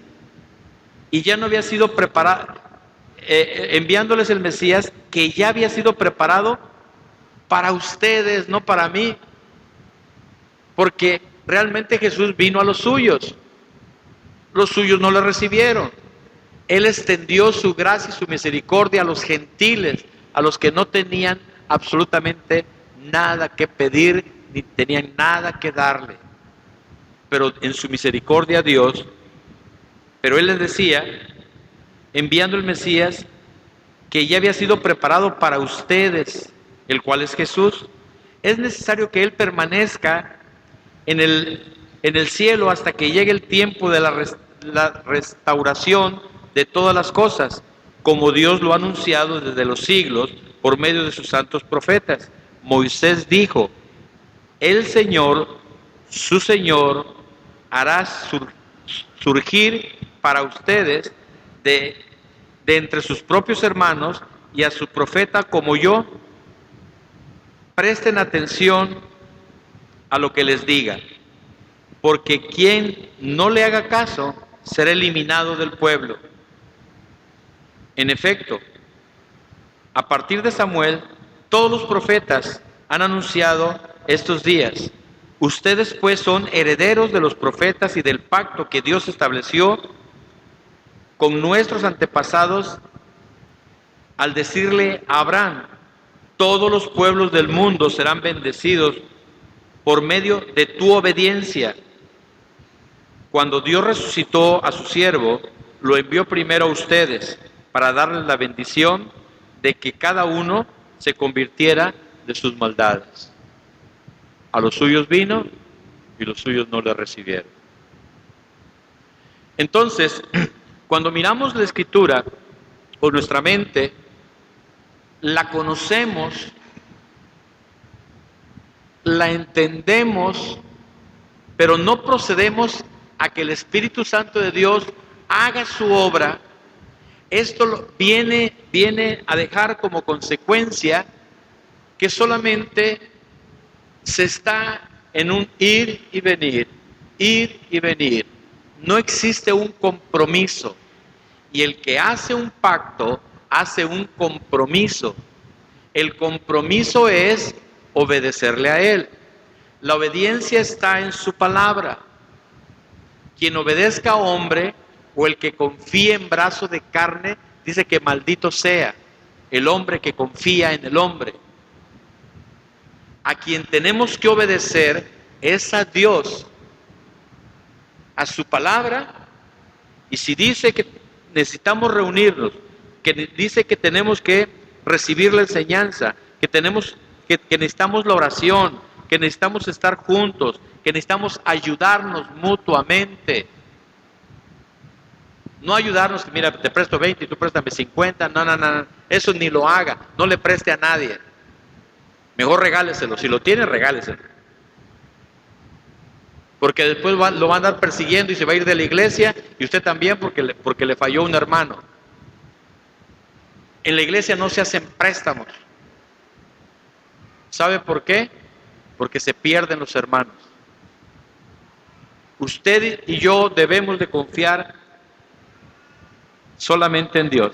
y ya no había sido preparado, enviándoles el Mesías que ya había sido preparado para ustedes, no para mí, porque realmente Jesús vino a los suyos no le recibieron. Él extendió su gracia y su misericordia a los gentiles, a los que no tenían absolutamente nada que pedir, ni tenían nada que darle. Pero en su misericordia a Dios, pero Él les decía, enviando el Mesías, que ya había sido preparado para ustedes, el cual es Jesús. Es necesario que Él permanezca en el cielo hasta que llegue el tiempo de la restauración de todas las cosas, como Dios lo ha anunciado desde los siglos por medio de sus santos profetas. Moisés dijo, el Señor, su Señor, hará surgir para ustedes de entre sus propios hermanos y a su profeta como yo. Presten atención a lo que les diga, porque quien no le haga caso será eliminado del pueblo. En efecto, a partir de Samuel, todos los profetas han anunciado estos días. Ustedes pues son herederos de los profetas y del pacto que Dios estableció con nuestros antepasados al decirle a Abraham, todos los pueblos del mundo serán bendecidos por medio de tu obediencia. Cuando Dios resucitó a su siervo, lo envió primero a ustedes para darles la bendición de que cada uno se convirtiera de sus maldades. A los suyos vino y los suyos no le recibieron. Entonces, cuando miramos la Escritura con nuestra mente, la conocemos, la entendemos, pero no procedemos a que el Espíritu Santo de Dios haga su obra. Esto viene a dejar como consecuencia que solamente se está en un ir y venir, ir y venir. No existe un compromiso. Y el que hace un pacto, hace un compromiso. El compromiso es obedecerle a Él. La obediencia está en su palabra. Quien obedezca a hombre o el que confíe en brazo de carne, dice que maldito sea el hombre que confía en el hombre. A quien tenemos que obedecer es a Dios, a su palabra. Y si dice que necesitamos reunirnos, que dice que tenemos que recibir la enseñanza, que necesitamos la oración, que necesitamos estar juntos, que necesitamos ayudarnos mutuamente. No ayudarnos, mira, te presto 20 y tú préstame 50, no, eso ni lo haga, no le preste a nadie. Mejor regáleselo, si lo tiene, regáleselo. Porque después lo va a andar persiguiendo y se va a ir de la iglesia, y usted también porque le falló un hermano. En la iglesia no se hacen préstamos. ¿Sabe por qué? Porque se pierden los hermanos. Usted y yo debemos de confiar solamente en Dios.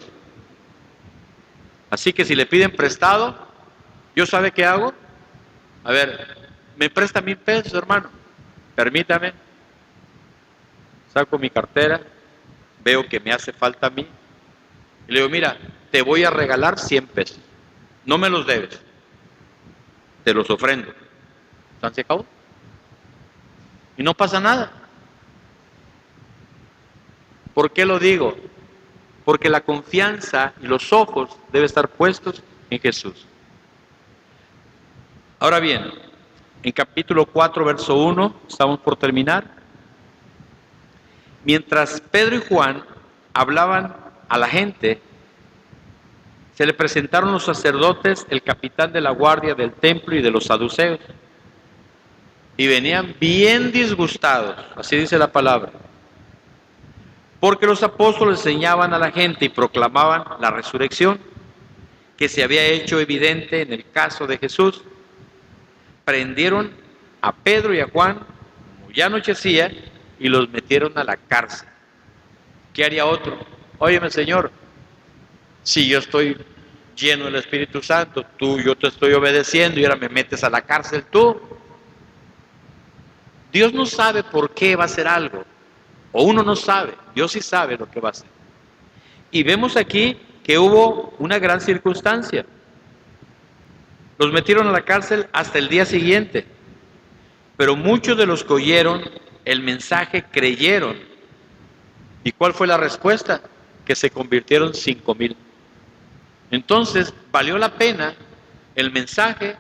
Así que si le piden prestado, ¿yo sabe qué hago? A ver, me presta 1,000 pesos, hermano. Permítame. Saco mi cartera, veo que me hace falta a mí. Y le digo, mira, te voy a regalar 100 pesos. No me los debes. Te los ofrendo. ¿Se acabó? Y no pasa nada. ¿Por qué lo digo? Porque la confianza y los ojos deben estar puestos en Jesús. Ahora bien, en capítulo 4, verso 1, estamos por terminar. Mientras Pedro y Juan hablaban a la gente, se le presentaron los sacerdotes, el capitán de la guardia del templo y de los saduceos. y venían bien disgustados, así dice la palabra, porque los apóstoles enseñaban a la gente y proclamaban la resurrección, que se había hecho evidente en el caso de Jesús. Prendieron a Pedro y a Juan, como ya anochecía, y los metieron a la cárcel. ¿Qué haría otro? Óyeme, Señor, si yo estoy lleno del Espíritu Santo, yo te estoy obedeciendo y ahora me metes a la cárcel tú. Dios no sabe por qué va a hacer algo, o uno no sabe, Dios sí sabe lo que va a hacer. Y vemos aquí que hubo una gran circunstancia. Los metieron a la cárcel hasta el día siguiente, pero muchos de los que oyeron el mensaje creyeron. ¿Y cuál fue la respuesta? Que se convirtieron 5,000. Entonces, valió la pena el mensaje,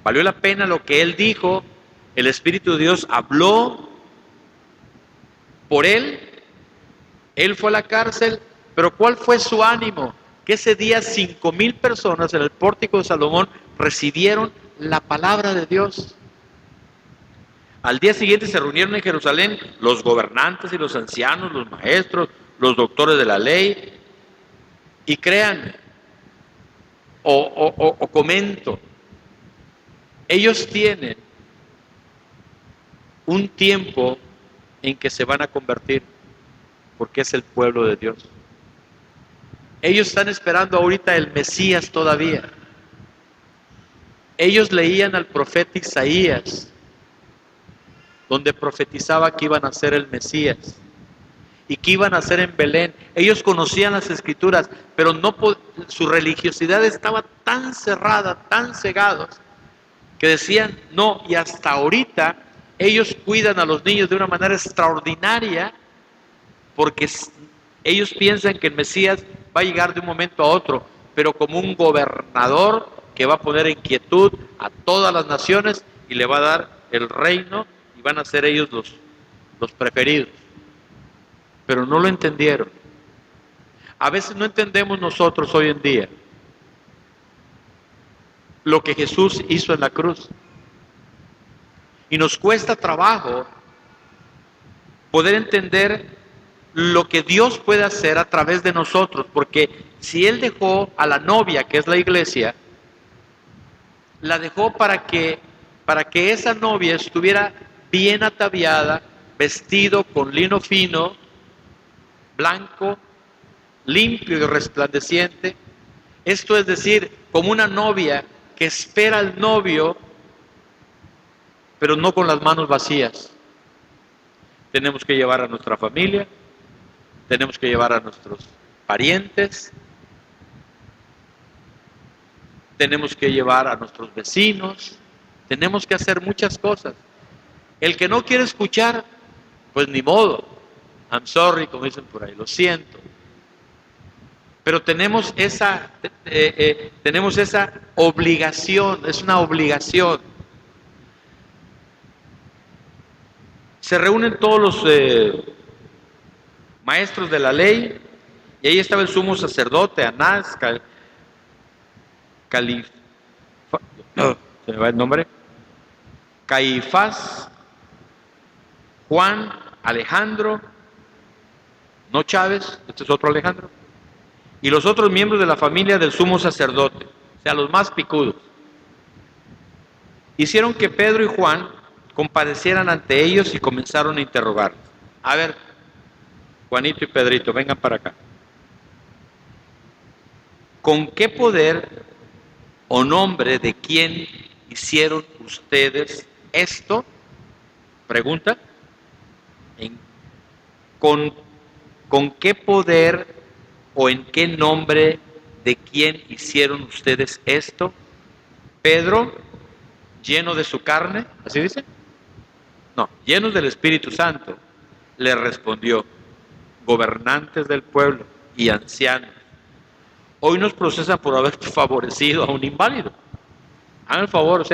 valió la pena lo que él dijo, el Espíritu de Dios habló por él fue a la cárcel, pero ¿cuál fue su ánimo? Que ese día 5,000 personas en el pórtico de Salomón recibieron la palabra de Dios. Al día siguiente se reunieron en Jerusalén los gobernantes y los ancianos, los maestros, los doctores de la ley, y créanme, o comento, ellos tienen un tiempo en que se van a convertir, porque es el pueblo de Dios. Ellos están esperando ahorita el Mesías todavía. Ellos leían al profeta Isaías, donde profetizaba que iban a ser el Mesías y que iban a ser en Belén. Ellos conocían las Escrituras, pero su religiosidad estaba tan cerrada, tan cegados, que decían no, y hasta ahorita ellos cuidan a los niños de una manera extraordinaria, porque ellos piensan que el Mesías va a llegar de un momento a otro, pero como un gobernador que va a poner en quietud a todas las naciones y le va a dar el reino, y van a ser ellos los preferidos. Pero no lo entendieron. A veces no entendemos nosotros hoy en día lo que Jesús hizo en la cruz. Y nos cuesta trabajo poder entender lo que Dios puede hacer a través de nosotros, porque si Él dejó a la novia, que es la iglesia, la dejó para que esa novia estuviera bien ataviada, vestido con lino fino, blanco, limpio y resplandeciente. Esto es decir, como una novia que espera al novio, pero no con las manos vacías. Tenemos que llevar a nuestra familia, tenemos que llevar a nuestros parientes, tenemos que llevar a nuestros vecinos, tenemos que hacer muchas cosas. El que no quiere escuchar, pues ni modo, I'm sorry, como dicen por ahí, lo siento. Pero tenemos esa obligación, es una obligación. Se reúnen todos los maestros de la ley, y ahí estaba el sumo sacerdote, Anás, se me va el nombre, Caifás, Juan, Alejandro, no Chávez, este es otro Alejandro, y los otros miembros de la familia del sumo sacerdote, o sea, los más picudos. Hicieron que Pedro y Juan comparecieran ante ellos y comenzaron a interrogarlos. A ver, Juanito y Pedrito, vengan para acá. ¿Con qué poder o nombre de quién hicieron ustedes esto? Pregunta. ¿Con qué poder o en qué nombre de quién hicieron ustedes esto? Pedro, lleno de su carne, ¿así dice? No, llenos del Espíritu Santo, le respondió: gobernantes del pueblo y ancianos, hoy nos procesan por haber favorecido a un inválido. Hagan el favor,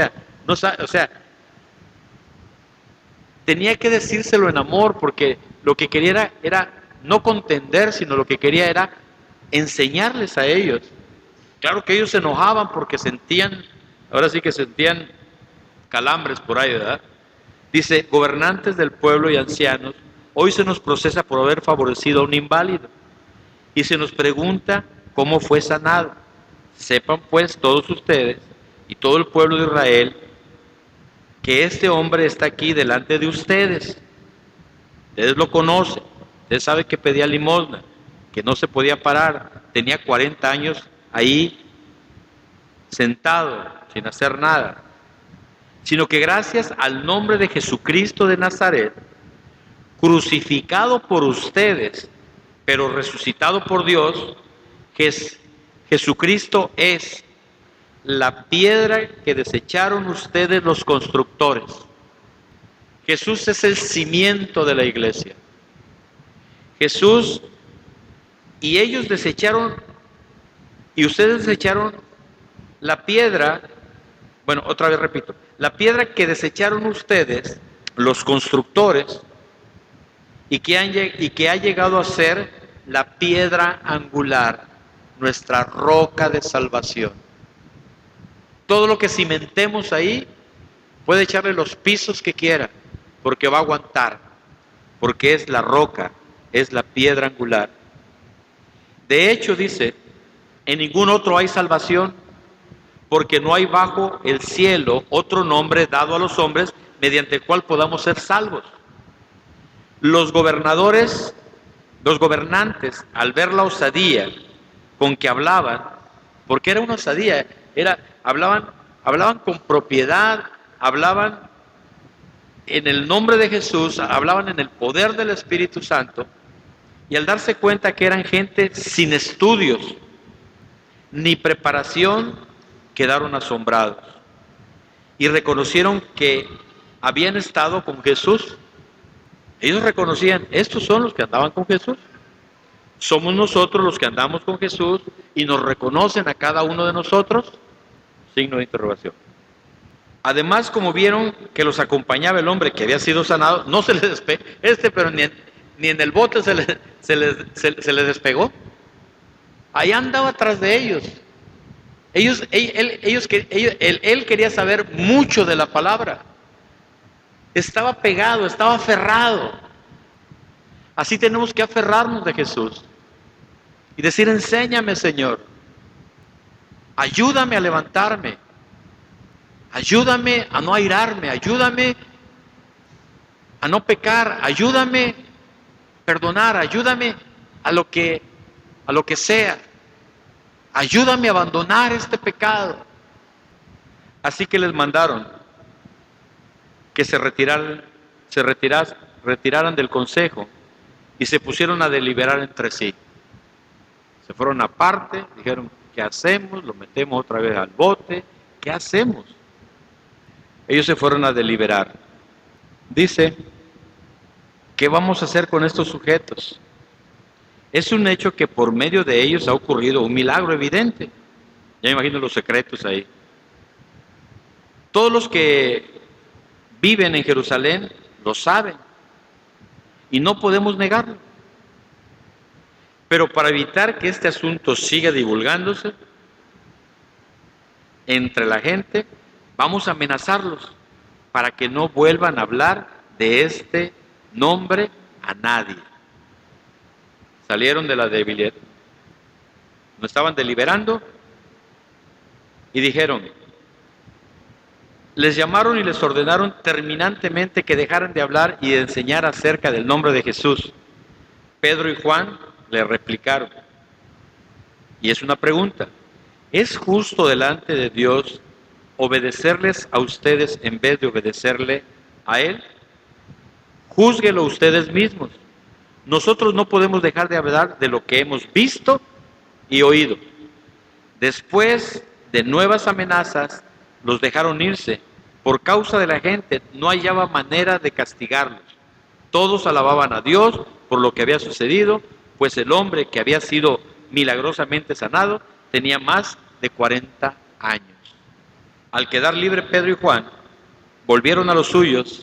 tenía que decírselo en amor, porque lo que quería era no contender, sino lo que quería era enseñarles a ellos. Claro que ellos se enojaban porque sentían, ahora sí que sentían calambres por ahí, ¿verdad? Dice, gobernantes del pueblo y ancianos, hoy se nos procesa por haber favorecido a un inválido y se nos pregunta cómo fue sanado. Sepan pues todos ustedes y todo el pueblo de Israel que este hombre está aquí delante de ustedes. Ustedes lo conocen, ustedes saben que pedía limosna, que no se podía parar, tenía 40 años ahí sentado, sin hacer nada, sino que gracias al nombre de Jesucristo de Nazaret, crucificado por ustedes, pero resucitado por Dios, Jesucristo es la piedra que desecharon ustedes los constructores. Jesús es el cimiento de la iglesia. Jesús, y ellos desecharon, y ustedes desecharon la piedra, bueno, otra vez repito, la piedra que desecharon ustedes, los constructores, y que ha llegado a ser la piedra angular, nuestra roca de salvación. Todo lo que cimentemos ahí, puede echarle los pisos que quiera, porque va a aguantar, porque es la roca, es la piedra angular. De hecho, dice, en ningún otro hay salvación, porque no hay bajo el cielo otro nombre dado a los hombres mediante el cual podamos ser salvos. Los gobernantes, al ver la osadía con que hablaban, porque era una osadía, hablaban con propiedad, hablaban en el nombre de Jesús, hablaban en el poder del Espíritu Santo, y al darse cuenta que eran gente sin estudios ni preparación, quedaron asombrados y reconocieron que habían estado con Jesús. Ellos reconocían, estos son los que andaban con Jesús, somos nosotros los que andamos con Jesús, y nos reconocen a cada uno de nosotros, signo de interrogación. Además, como vieron que los acompañaba el hombre que había sido sanado, no se les despegó, pero ni en el bote se les despegó. Ahí andaba atrás de ellos. Él quería saber mucho de la palabra. Estaba pegado, estaba aferrado. Así tenemos que aferrarnos de Jesús y decir, enséñame, Señor. Ayúdame a levantarme. Ayúdame a no airarme. Ayúdame a no pecar. Ayúdame a perdonar. Ayúdame a lo que sea. Ayúdame a abandonar este pecado. Así que les mandaron que se retiraran del consejo y se pusieron a deliberar entre sí. Se fueron aparte, dijeron, ¿qué hacemos? Lo metemos otra vez al bote. ¿Qué hacemos? Ellos se fueron a deliberar. Dice, ¿qué vamos a hacer con estos sujetos? Es un hecho que por medio de ellos ha ocurrido un milagro evidente. Ya imagino los secretos ahí. Todos los que viven en Jerusalén lo saben y no podemos negarlo. Pero para evitar que este asunto siga divulgándose entre la gente, vamos a amenazarlos para que no vuelvan a hablar de este nombre a nadie. Salieron de la debilidad, no estaban deliberando y dijeron, les llamaron y les ordenaron terminantemente que dejaran de hablar y de enseñar acerca del nombre de Jesús. Pedro y Juan le replicaron, y es una pregunta, ¿es justo delante de Dios obedecerles a ustedes en vez de obedecerle a Él? Júzguelo ustedes mismos. Nosotros no podemos dejar de hablar de lo que hemos visto y oído. Después de nuevas amenazas, los dejaron irse. Por causa de la gente, no hallaba manera de castigarlos. Todos alababan a Dios por lo que había sucedido, pues el hombre que había sido milagrosamente sanado tenía más de 40 años. Al quedar libre Pedro y Juan, volvieron a los suyos,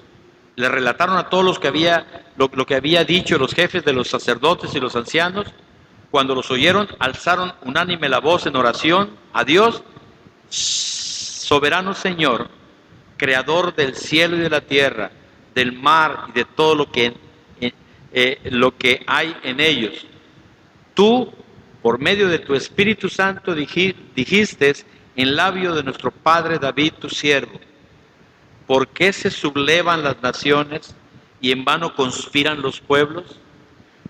le relataron a todos lo que había dicho los jefes de los sacerdotes y los ancianos. Cuando los oyeron, alzaron unánime la voz en oración a Dios. Soberano Señor, Creador del cielo y de la tierra, del mar y de todo lo que hay en ellos. Tú, por medio de tu Espíritu Santo, dijiste en labio de nuestro padre David, tu siervo: ¿por qué se sublevan las naciones y en vano conspiran los pueblos?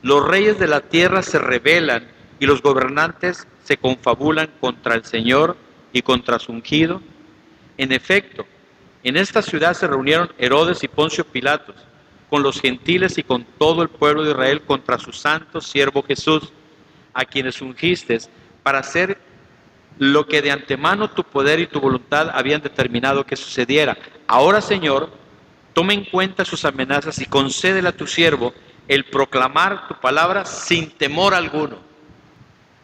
Los reyes de la tierra se rebelan y los gobernantes se confabulan contra el Señor y contra su ungido. En efecto, en esta ciudad se reunieron Herodes y Poncio Pilatos con los gentiles y con todo el pueblo de Israel contra su santo siervo Jesús, a quienes ungiste para hacer lo que de antemano tu poder y tu voluntad habían determinado que sucediera. Ahora, Señor, toma en cuenta sus amenazas y concédele a tu siervo el proclamar tu palabra sin temor alguno.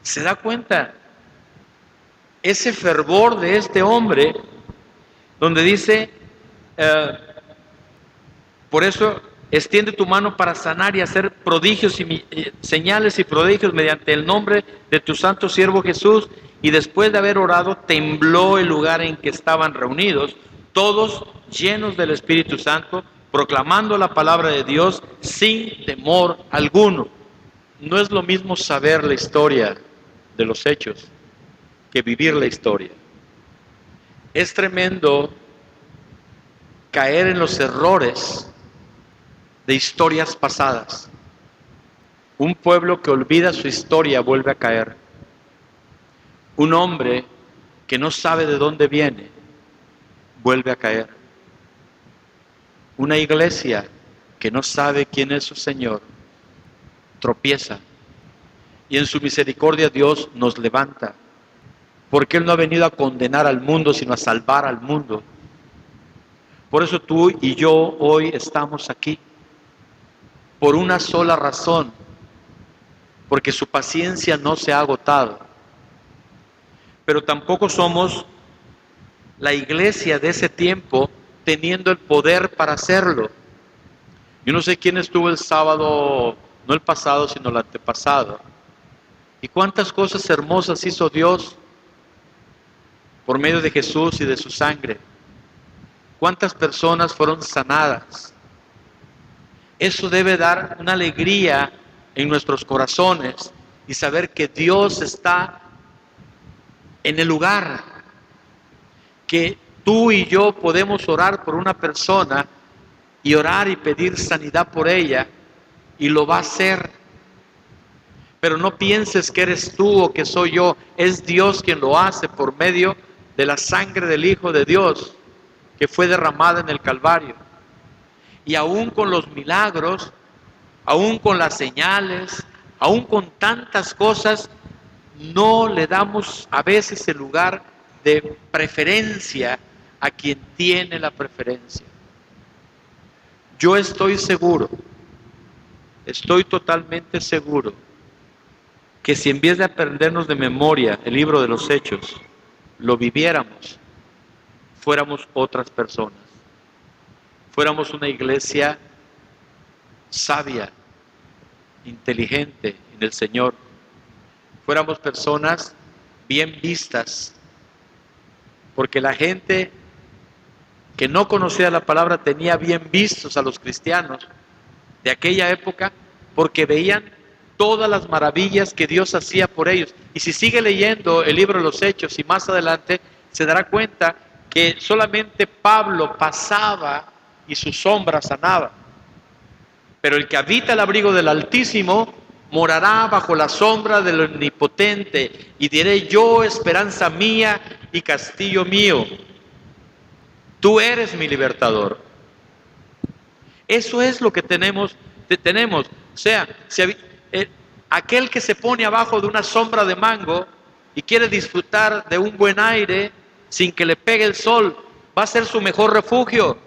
¿Se da cuenta? Ese fervor de este hombre, donde dice, por eso extiende tu mano para sanar y hacer prodigios y señales y prodigios mediante el nombre de tu santo siervo Jesús. Y después de haber orado, tembló el lugar en que estaban reunidos, todos llenos del Espíritu Santo, proclamando la palabra de Dios sin temor alguno. No es lo mismo saber la historia de los hechos que vivir la historia. Es tremendo caer en los errores de historias pasadas. Un pueblo que olvida su historia vuelve a caer. Un hombre que no sabe de dónde viene vuelve a caer. Una iglesia que no sabe quién es su Señor tropieza. Y en su misericordia Dios nos levanta. Porque Él no ha venido a condenar al mundo, sino a salvar al mundo. Por eso tú y yo hoy estamos aquí. Por una sola razón. Porque su paciencia no se ha agotado. Pero tampoco somos la iglesia de ese tiempo teniendo el poder para hacerlo. Yo no sé quién estuvo el sábado, no el pasado, sino el antepasado. Y cuántas cosas hermosas hizo Dios por medio de Jesús y de su sangre. Cuántas personas fueron sanadas. Eso debe dar una alegría en nuestros corazones y saber que Dios está en el lugar, que tú y yo podemos orar por una persona y orar y pedir sanidad por ella y lo va a hacer. Pero no pienses que eres tú o que soy yo, es Dios quien lo hace por medio de la sangre del Hijo de Dios que fue derramada en el Calvario. Y aún con los milagros, aún con las señales, aún con tantas cosas, no le damos a veces el lugar de preferencia a quien tiene la preferencia. Yo estoy seguro, estoy totalmente seguro, que si en vez de aprendernos de memoria el libro de los Hechos, lo viviéramos, fuéramos otras personas. Fuéramos una iglesia sabia, inteligente en el Señor. Fuéramos personas bien vistas, porque la gente que no conocía la palabra tenía bien vistos a los cristianos de aquella época, porque veían todas las maravillas que Dios hacía por ellos. Y si sigue leyendo el libro de los Hechos y más adelante, se dará cuenta que solamente Pablo pasaba y su sombra sanaba. Pero el que habita el abrigo del Altísimo morará bajo la sombra del Omnipotente, y diré yo, esperanza mía y castillo mío. Tú eres mi libertador. Eso es lo que tenemos. O sea, aquel que se pone abajo de una sombra de mango y quiere disfrutar de un buen aire sin que le pegue el sol, va a ser su mejor refugio.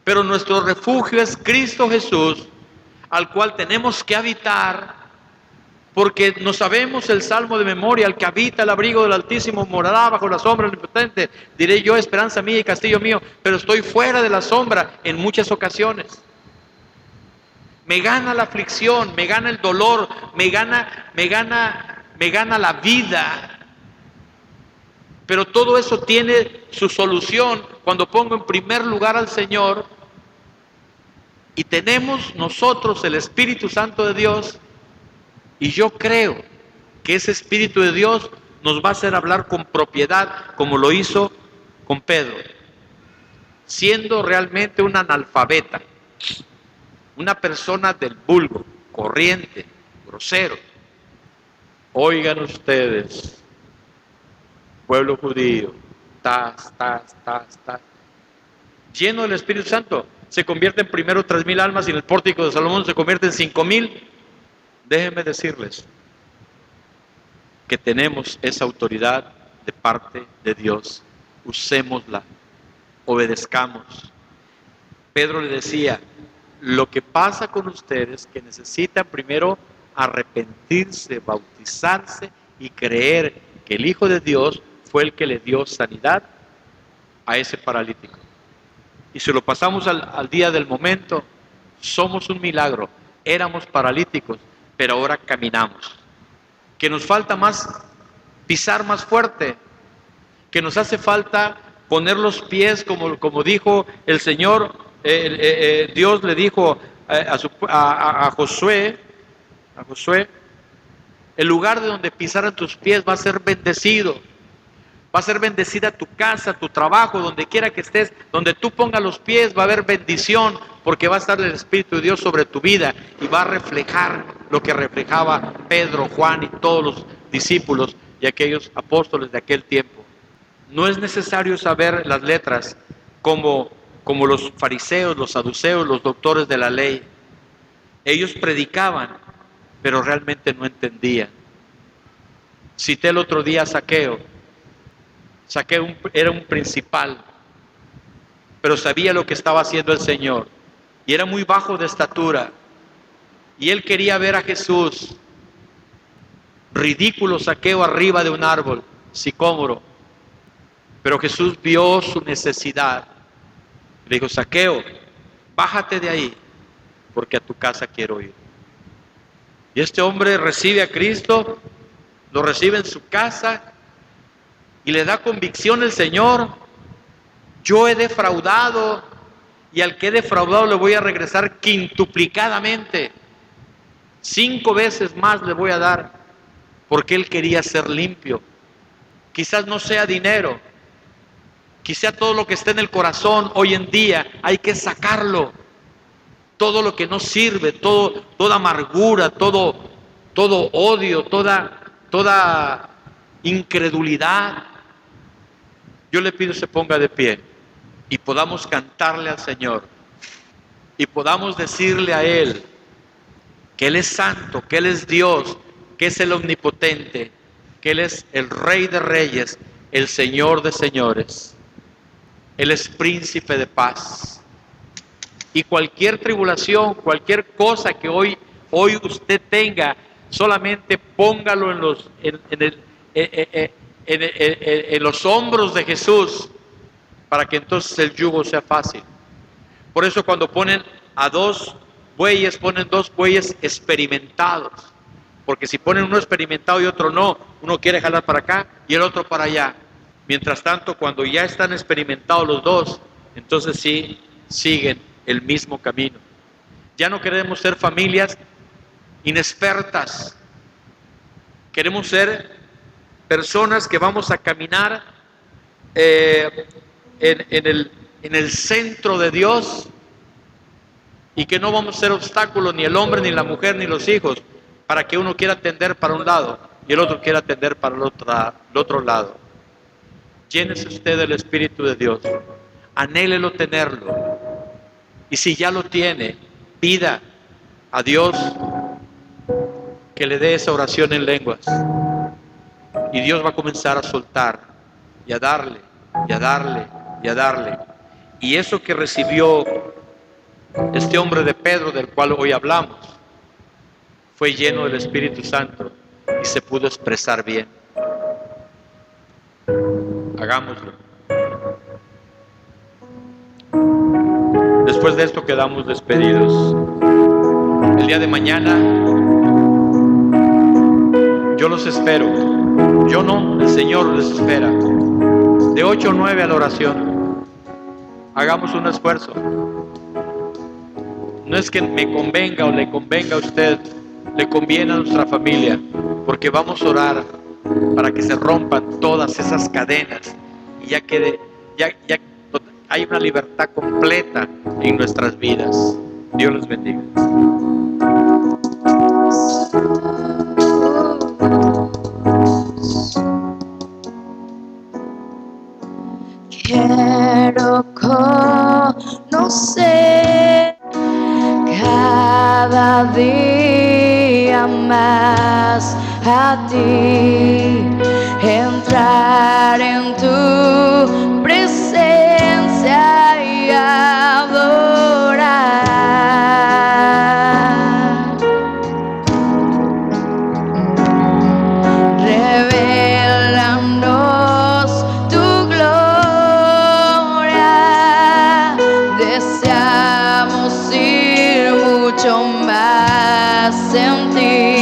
Pero nuestro refugio es Cristo Jesús, al cual tenemos que habitar, porque no sabemos el salmo de memoria: el que habita el abrigo del Altísimo morará bajo la sombra del Omnipotente. Diré yo, esperanza mía y castillo mío. Pero estoy fuera de la sombra en muchas ocasiones. Me gana la aflicción, me gana el dolor, me gana la vida. Pero todo eso tiene su solución cuando pongo en primer lugar al Señor Y tenemos nosotros el Espíritu Santo de Dios, y yo creo que ese Espíritu de Dios nos va a hacer hablar con propiedad, como lo hizo con Pedro, siendo realmente un analfabeta, una persona del vulgo, corriente, grosero. Oigan ustedes, pueblo judío, lleno del Espíritu Santo, se convierten primero 3,000 almas y en el pórtico de Salomón se convierten 5,000. Déjenme decirles que tenemos esa autoridad de parte de Dios. Usémosla, obedezcamos. Pedro le decía, lo que pasa con ustedes es que necesitan primero arrepentirse, bautizarse y creer que el Hijo de Dios fue el que le dio sanidad a ese paralítico. Y si lo pasamos al día del momento, somos un milagro. Éramos paralíticos, pero ahora caminamos. Que nos falta más, pisar más fuerte. Que nos hace falta poner los pies, como dijo el Señor, Dios le dijo a Josué, el lugar de donde pisaran tus pies va a ser bendecido. Va a ser bendecida tu casa, tu trabajo, donde quiera que estés, donde tú pongas los pies va a haber bendición, porque va a estar el Espíritu de Dios sobre tu vida y va a reflejar lo que reflejaba Pedro, Juan y todos los discípulos y aquellos apóstoles de aquel tiempo. No es necesario saber las letras como los fariseos, los saduceos, los doctores de la ley. Ellos predicaban, pero realmente no entendían. Cité el otro día a Zaqueo. Zaqueo era un principal, pero sabía lo que estaba haciendo el Señor, y era muy bajo de estatura, y él quería ver a Jesús. Ridículo Zaqueo arriba de un árbol, sicómoro, pero Jesús vio su necesidad. Le dijo, Zaqueo, bájate de ahí, porque a tu casa quiero ir. Y este hombre recibe a Cristo, lo recibe en su casa, y le da convicción el Señor. Yo he defraudado, y al que he defraudado le voy a regresar quintuplicadamente. 5 veces más le voy a dar, porque él quería ser limpio. Quizás no sea dinero, quizá todo lo que está en el corazón hoy en día hay que sacarlo. Todo lo que no sirve, toda amargura, todo odio, toda incredulidad. Yo le pido que se ponga de pie y podamos cantarle al Señor y podamos decirle a Él que Él es santo, que Él es Dios, que es el omnipotente, que Él es el Rey de Reyes, el Señor de Señores. Él es príncipe de paz. Y cualquier tribulación, cualquier cosa que hoy usted tenga, solamente póngalo en los hombros de Jesús, para que entonces el yugo sea fácil. Por eso cuando ponen a 2 bueyes, ponen 2 bueyes experimentados, porque si ponen uno experimentado y otro no, uno quiere jalar para acá y el otro para allá. Mientras tanto, cuando ya están experimentados los 2, entonces sí siguen el mismo camino. Ya no queremos ser familias inexpertas, queremos ser personas que vamos a caminar en el centro de Dios, y que no vamos a ser obstáculos, ni el hombre, ni la mujer, ni los hijos, para que uno quiera tender para un lado y el otro quiera tender para el otro lado. Llénese usted del Espíritu de Dios, anhélelo tenerlo, y si ya lo tiene, pida a Dios que le dé esa oración en lenguas, y Dios va a comenzar a soltar y a darle y a darle y a darle. Y eso que recibió este hombre de Pedro, del cual hoy hablamos, fue lleno del Espíritu Santo y se pudo expresar bien. Hagámoslo. Después de esto quedamos despedidos. El día de mañana yo los espero. Yo no, el Señor les espera. De 8 a 9 a la oración. Hagamos un esfuerzo. No es que me convenga o le convenga a usted, le conviene a nuestra familia, porque vamos a orar para que se rompan todas esas cadenas y ya quede, ya hay una libertad completa en nuestras vidas. Dios los bendiga. Quiero conocer cada día más a ti, entrar en tu presencia y adorar. Revélanos tu gloria, deseamos ir mucho más en ti.